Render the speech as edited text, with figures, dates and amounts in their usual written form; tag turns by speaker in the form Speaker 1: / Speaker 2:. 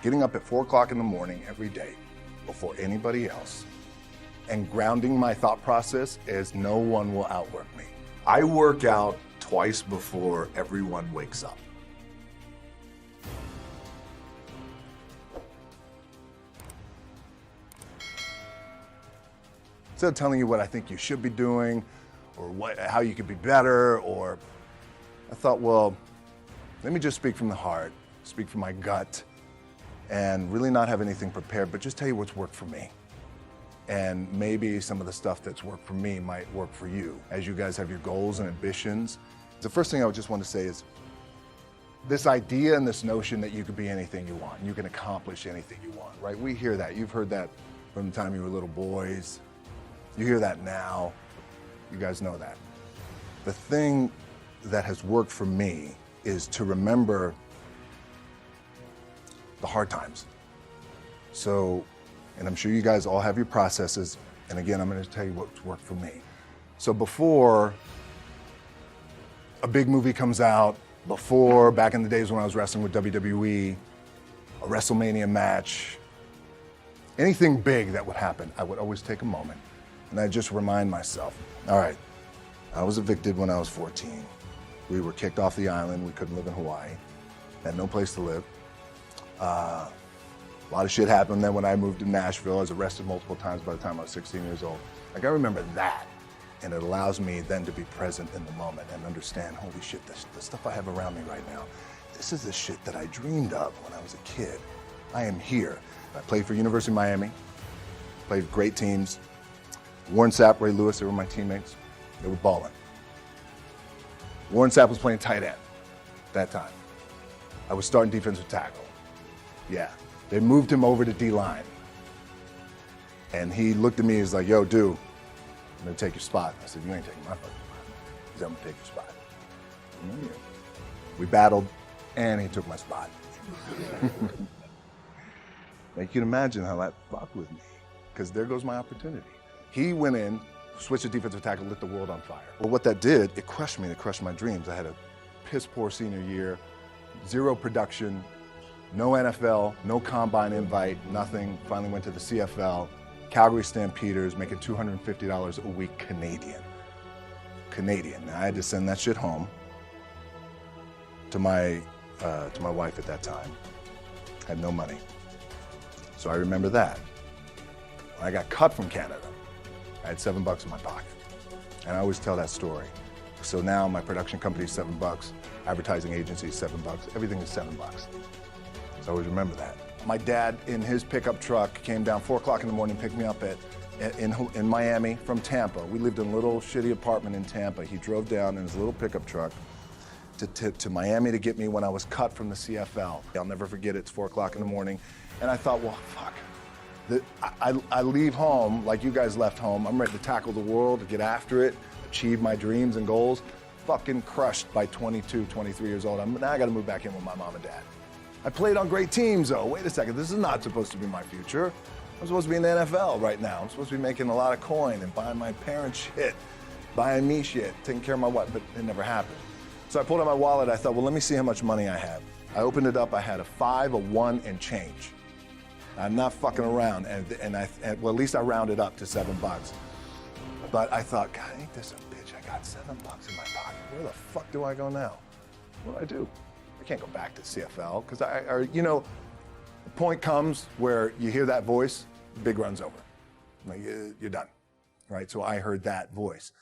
Speaker 1: getting up at 4 o'clock in the morning every day before anybody else and grounding my thought process as no one will outwork me. I work out twice before everyone wakes up. Instead of telling you what I think you should be doing or how you could be better, or I thought, well, let me just speak from the heart, speak from my gut, and really not have anything prepared, but just tell you what's worked for me. And maybe some of the stuff that's worked for me might work for you as you guys have your goals and ambitions. The first thing I would just want to say is this idea and this notion that you could be anything you want, you can accomplish anything you want, right? We hear that. You've heard that from the time you were little boys. You hear that now. You guys know that. The thing that has worked for me is to remember the hard times. So, and I'm sure you guys all have your processes, and again, I'm going to tell you what's worked for me. So before a big movie comes out, before, back in the days when I was wrestling with WWE, a WrestleMania match, anything big that would happen, I would always take a moment and I'd just remind myself, all right, I was evicted when I was 14. We were kicked off the island. We couldn't live in Hawaii. Had no place to live. A lot of shit happened then when I moved to Nashville. I was arrested multiple times by the time I was 16 years old. Like, I remember that. And it allows me then to be present in the moment and understand, holy shit, the stuff I have around me right now, this is the shit that I dreamed of when I was a kid. I am here. I played for University of Miami, played great teams. Warren Sapp, Ray Lewis, they were my teammates. They were balling. Warren Sapp was playing tight end that time. I was starting defensive tackle. Yeah. They moved him over to D-line. And he looked at me, he's like, yo, dude, I'm gonna take your spot. I said, you ain't taking my fucking spot. He said, I'm gonna take your spot. We battled, and he took my spot. Now you can imagine how that fucked with me, because there goes my opportunity. He went in, switched to defensive tackle, lit the world on fire. Well, what that did, it crushed me, it crushed my dreams. I had a piss poor senior year, zero production, no NFL, no combine invite, nothing. Finally went to the CFL, Calgary Stampeders, making $250 a week Canadian. Now I had to send that shit home to my wife at that time. Had no money. So I remember that. When I got cut from Canada, I had $7 in my pocket. And I always tell that story. So now my production company is $7, advertising agency is $7, everything is $7. So I always remember that. My dad, in his pickup truck, came down 4 o'clock in the morning, picked me up in Miami from Tampa. We lived in a little shitty apartment in Tampa. He drove down in his little pickup truck to Miami to get me when I was cut from the CFL. I'll never forget it, it's 4 o'clock in the morning. And I thought, well, fuck. I leave home like you guys left home. I'm ready to tackle the world, to get after it, achieve my dreams and goals. Fucking crushed by 22, 23 years old. Now I gotta move back in with my mom and dad. I played on great teams though. Wait a second, this is not supposed to be my future. I'm supposed to be in the NFL right now. I'm supposed to be making a lot of coin and buying my parents shit, buying me shit, taking care of my wife, but it never happened. So I pulled out my wallet, I thought, well, let me see how much money I have. I opened it up, I had a 5, a 1, and change. I'm not fucking around, and well, at least I rounded up to $7. But I thought, God, ain't this a bitch? I got $7 in my pocket. Where the fuck do I go now? What do I do? I can't go back to CFL, because the point comes where you hear that voice, big run's over. Like, you're done, right? So I heard that voice.